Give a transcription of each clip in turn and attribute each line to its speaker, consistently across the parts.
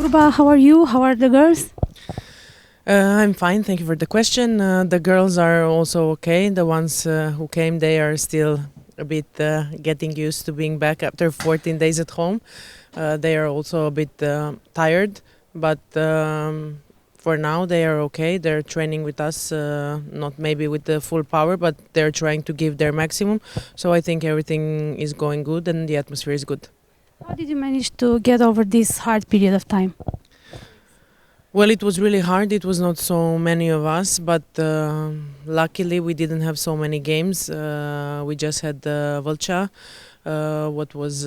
Speaker 1: Curba, how are you? How are the girls?
Speaker 2: I'm fine, thank you for the question. The girls are also okay. The ones who came, they are still a bit getting used to being back after 14 days at home. They are also a bit tired, but for now they are okay. They're training with us, not maybe with the full power, but they're trying to give their maximum. So I think everything is going good and the atmosphere is good.
Speaker 1: How did you manage to get over this hard period of time?
Speaker 2: Well, it was really hard. It was not so many of us, but luckily we didn't have so many games. We just had Vlča. What was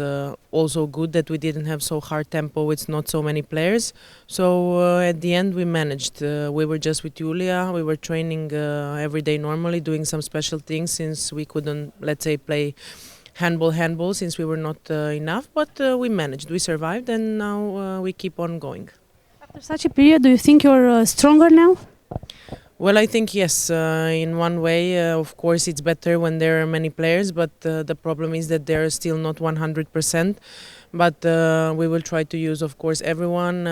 Speaker 2: also good that we didn't have so hard tempo with not so many players. So at the end we managed. We were just with Julia. We were training every day normally, doing some special things since we couldn't, let's say, play handball since we were not enough. But we managed. We survived, and now we keep on going.
Speaker 1: After such a period, do you think you're stronger now?
Speaker 2: Well, I think yes. In one way, of course, it's better when there are many players, but the problem is that they're still not 100%. But we will try to use, of course, everyone.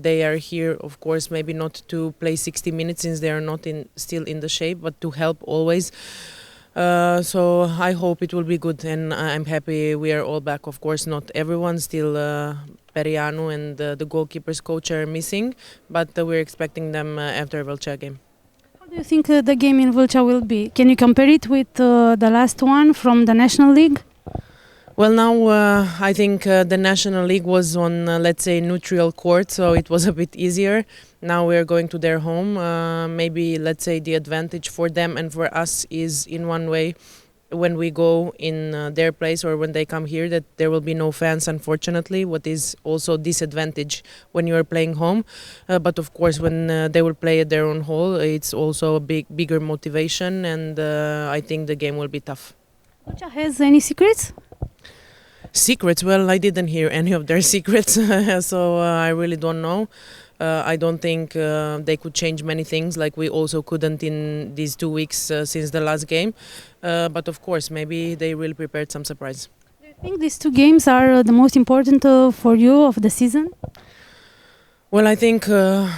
Speaker 2: They are here, of course, maybe not to play 60 minutes since they are not still in the shape, but to help always. So I hope it will be good, and I'm happy we are all back. Of course, not everyone, still Perianu and the goalkeepers coach are missing, but we're expecting them after Vlča game.
Speaker 1: How do you think the game in Vlča will be? Can you compare it with the last one from the National League?
Speaker 2: Well, now I think the National League was on, let's say, neutral court, so it was a bit easier. Now we're going to their home. Maybe, let's say, the advantage for them and for us is in one way when we go in their place or when they come here that there will be no fans, unfortunately, what is also disadvantage when you are playing home. But of course, when they will play at their own hall, it's also a bigger motivation, and I think the game will be tough.
Speaker 1: Vlča has any secrets?
Speaker 2: Secrets? Well, I didn't hear any of their secrets, so I really don't know. I don't think they could change many things like we also couldn't in these 2 weeks since the last game. But of course, maybe they really prepared some surprise.
Speaker 1: Do you think these two games are the most important for you of the season?
Speaker 2: Well, I think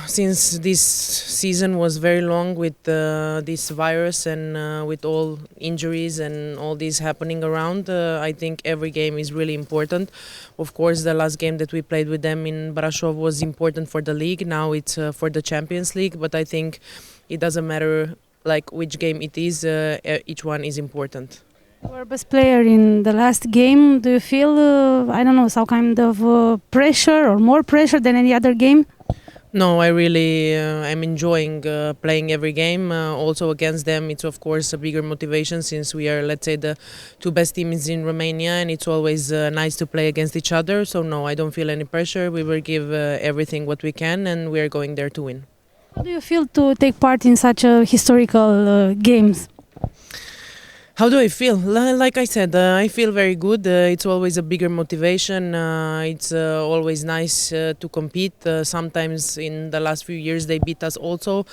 Speaker 2: since this season was very long with this virus and with all injuries and all this happening around, I think every game is really important. Of course, the last game that we played with them in Brașov was important for the league. Now it's for the Champions League, but I think it doesn't matter like which game it is, each one is important.
Speaker 1: You were best player in the last game. Do you feel, I don't know, some kind of pressure or more pressure than any other game?
Speaker 2: No, I really am enjoying playing every game. Also against them, it's of course a bigger motivation since we are, let's say, the two best teams in Romania, and it's always nice to play against each other. So no, I don't feel any pressure. We will give everything what we can, and we are going there to win.
Speaker 1: How do you feel to take part in such historical games?
Speaker 2: How do I feel? Like I said, I feel very good. It's always a bigger motivation. It's always nice to compete. Sometimes in the last few years they beat us also.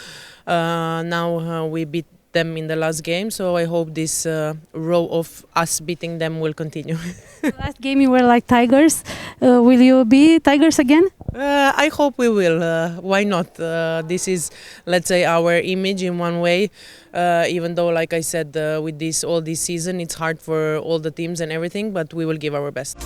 Speaker 2: Now we beat them in the last game, so I hope this row of us beating them will continue.
Speaker 1: Last game you were like Tigers. Will you be Tigers again?
Speaker 2: I hope we will. Why not? This is, let's say, our image in one way. Even though, like I said, with all this season, it's hard for all the teams and everything, but we will give our best.